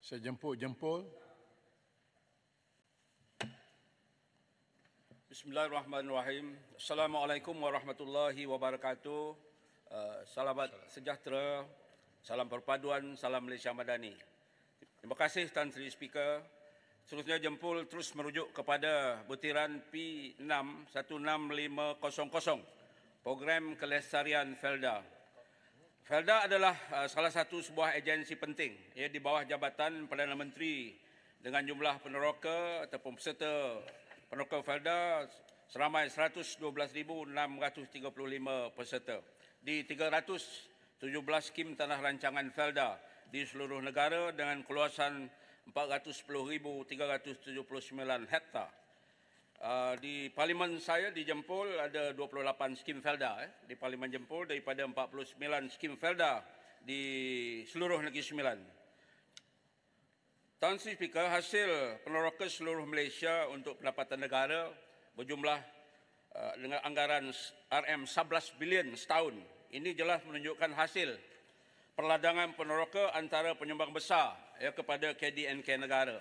Saya jemput. Bismillahirrahmanirrahim. Assalamualaikum warahmatullahi wabarakatuh. Selamat sejahtera, salam perpaduan, salam Malaysia Madani. Terima kasih Tan Sri Speaker. Seterusnya jempol terus merujuk kepada butiran P6 16500, Program Kelestarian Felda. Felda adalah salah satu sebuah agensi penting di bawah Jabatan Perdana Menteri dengan jumlah peneroka ataupun peserta peneroka Felda seramai 112,635 peserta di 317 skim tanah rancangan Felda di seluruh negara dengan keluasan 410,379 hektar. Di Parlimen saya di Jempol ada 28 skim Felda di Parlimen Jempol daripada 49 skim Felda di seluruh Negeri Sembilan. Tuan Sri Speaker, hasil peneroka seluruh Malaysia untuk pendapatan negara berjumlah dengan anggaran RM11 bilion setahun. Ini jelas menunjukkan hasil perladangan peneroka antara penyumbang besar kepada KDNK negara.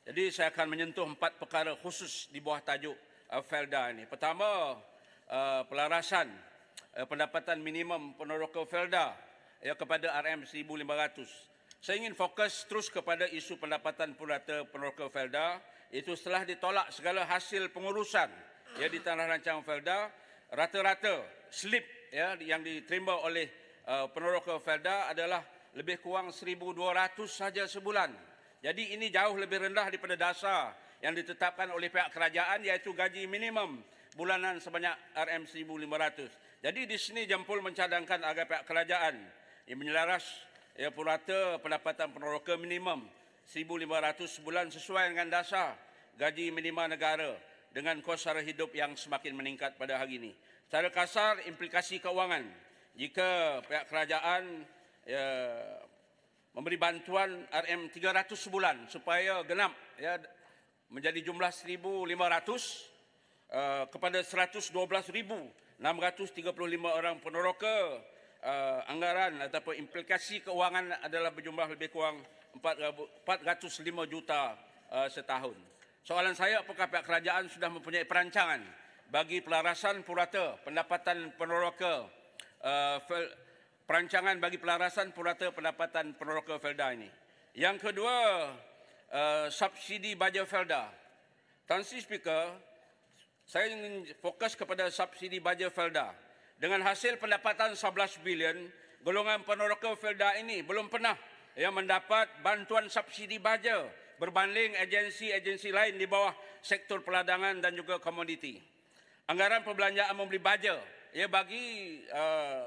Jadi saya akan menyentuh 4 perkara khusus di bawah tajuk Felda ini. Pertama, pelarasan pendapatan minimum peneroka Felda kepada RM1,500. Saya ingin fokus terus kepada isu pendapatan purata peneroka Felda, iaitu setelah ditolak segala hasil pengurusan di tanah rancangan Felda, rata-rata slip yang diterima oleh peneroka Felda adalah lebih kurang 1,200 saja sebulan. Jadi ini jauh lebih rendah daripada dasar yang ditetapkan oleh pihak kerajaan, iaitu gaji minimum bulanan sebanyak RM1,500. Jadi di sini Jempol mencadangkan agar pihak kerajaan yang menyelaras purata pendapatan peneroka minimum 1,500 sebulan sesuai dengan dasar gaji minima negara dengan kos sara hidup yang semakin meningkat pada hari ini. Secara kasar, implikasi keuangan jika pihak kerajaan memberi bantuan RM300 sebulan supaya genap menjadi jumlah 1,500 kepada 112,635 orang peneroka. Anggaran ataupun implikasi keuangan adalah berjumlah lebih kurang 405 juta setahun. Soalan saya, apakah pihak kerajaan sudah mempunyai perancangan bagi pelarasan purata pendapatan peneroka perancangan bagi pelarasan purata pendapatan peneroka Felda ini. Yang kedua, subsidi baja Felda. Tuan Sri Speaker, saya ingin fokus kepada subsidi baja Felda. Dengan hasil pendapatan 11 bilion, golongan peneroka Felda ini belum pernah mendapat bantuan subsidi baja berbanding agensi-agensi lain di bawah sektor peladangan dan juga komoditi. Anggaran perbelanjaan membeli baja bagi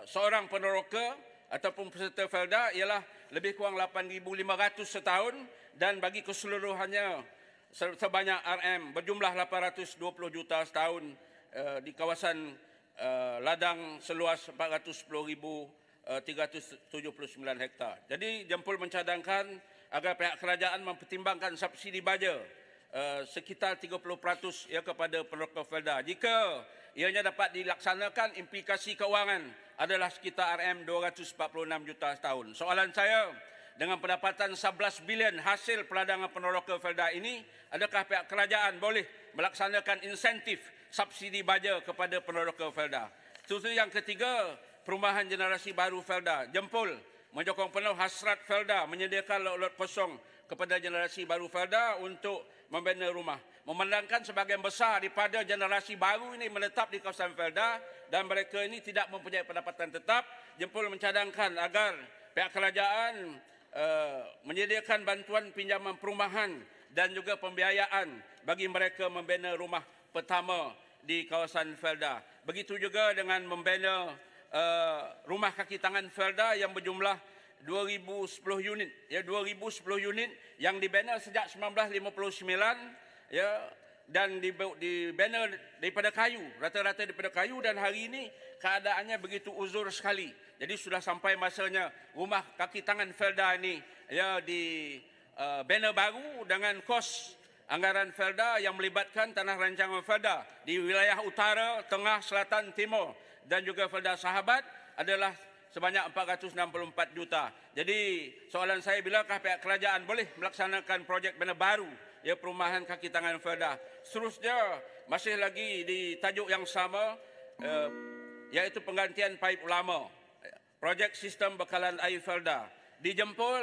seorang peneroka ataupun peserta Felda ialah lebih kurang 8,500 setahun, dan bagi keseluruhannya sebanyak berjumlah 820 juta setahun di kawasan ladang seluas 410,379 hektar. Jadi Jempol mencadangkan agar pihak kerajaan mempertimbangkan subsidi baja sekitar 30% kepada peneroka Felda. Jika ianya dapat dilaksanakan, implikasi keuangan adalah sekitar RM246 juta setahun. Soalan saya, dengan pendapatan 11 bilion hasil peladangan peneroka Felda ini, adakah pihak kerajaan boleh melaksanakan insentif subsidi baja kepada peneroka Felda? Itu yang ketiga, perumahan generasi baru Felda. Jempol menyokong penuh hasrat Felda menyediakan lot-lot kosong kepada generasi baru Felda untuk membina rumah. Memandangkan sebahagian besar daripada generasi baru ini menetap di kawasan Felda dan mereka ini tidak mempunyai pendapatan tetap, Jempol mencadangkan agar pihak kerajaan menyediakan bantuan pinjaman perumahan dan juga pembiayaan bagi mereka membina rumah pertama di kawasan Felda. Begitu juga dengan membina rumah kaki tangan Felda yang berjumlah 2,010 unit, 2,010 unit yang dibina sejak 1959 dan dibina daripada kayu, rata-rata daripada kayu, dan hari ini keadaannya begitu uzur sekali. Jadi sudah sampai masanya rumah kaki tangan Felda ini dibina baru dengan kos anggaran Felda yang melibatkan tanah rancangan Felda di wilayah utara, tengah, selatan, timur dan juga Felda Sahabat adalah sebanyak 464 juta. Jadi soalan saya, bilakah pihak kerajaan boleh melaksanakan projek bina baru perumahan kaki tangan Felda? Seterusnya masih lagi di tajuk yang sama, iaitu penggantian paip lama. Projek sistem bekalan air Felda di Jempol,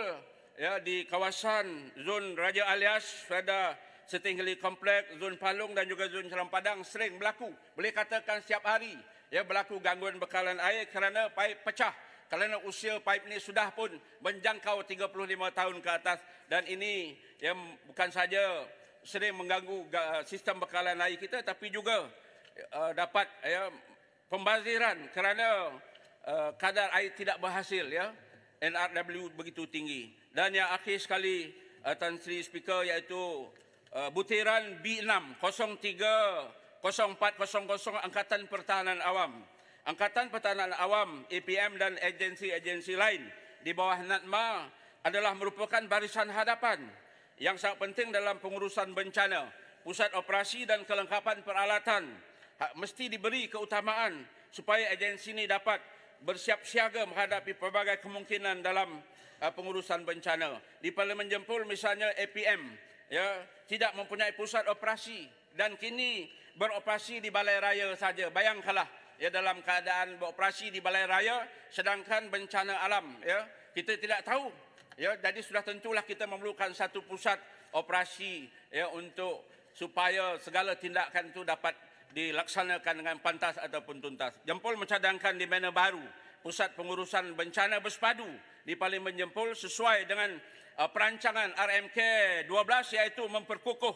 di kawasan zon Raja Alias, Felda Setinggili Kompleks, zon Palung dan juga zon Seram Padang sering berlaku. Boleh katakan setiap hari berlaku gangguan bekalan air kerana paip pecah. Kerana usia paip ini sudah pun menjangkau 35 tahun ke atas, dan ini bukan saja sering mengganggu sistem bekalan air kita, tapi juga dapat pembaziran kerana kadar air tidak berhasil, NRW begitu tinggi. Dan yang akhir sekali, Tan Sri Speaker, iaitu butiran B6 0400 Angkatan Pertahanan Awam. Angkatan Pertahanan Awam, APM dan agensi-agensi lain di bawah NATMA adalah merupakan barisan hadapan yang sangat penting dalam pengurusan bencana. Pusat operasi dan kelengkapan peralatan mesti diberi keutamaan supaya agensi ini dapat bersiap siaga menghadapi pelbagai kemungkinan dalam pengurusan bencana. Di Parlimen Jempol misalnya APM tidak mempunyai pusat operasi dan kini beroperasi di Balai Raya saja. Bayangkanlah dalam keadaan beroperasi di Balai Raya sedangkan bencana alam kita tidak tahu. Jadi sudah tentulah kita memerlukan satu pusat operasi untuk supaya segala tindakan itu dapat dilaksanakan dengan pantas ataupun tuntas. Jempol mencadangkan di mana baru pusat pengurusan bencana bersepadu di Parlimen Jempol sesuai dengan perancangan RMK 12, iaitu memperkukuh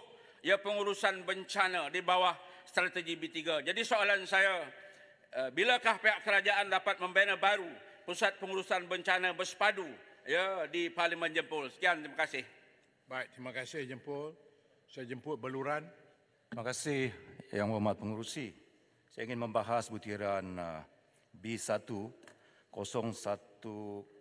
pengurusan bencana di bawah strategi B3. Jadi soalan saya, bilakah pihak kerajaan dapat membina baru pusat pengurusan bencana bersepadu di Parlimen Jempol? Sekian, terima kasih. Baik, terima kasih Jempol. Saya jemput Baluran. Terima kasih Yang Hormat Pengerusi. Saya ingin membahas butiran B1 01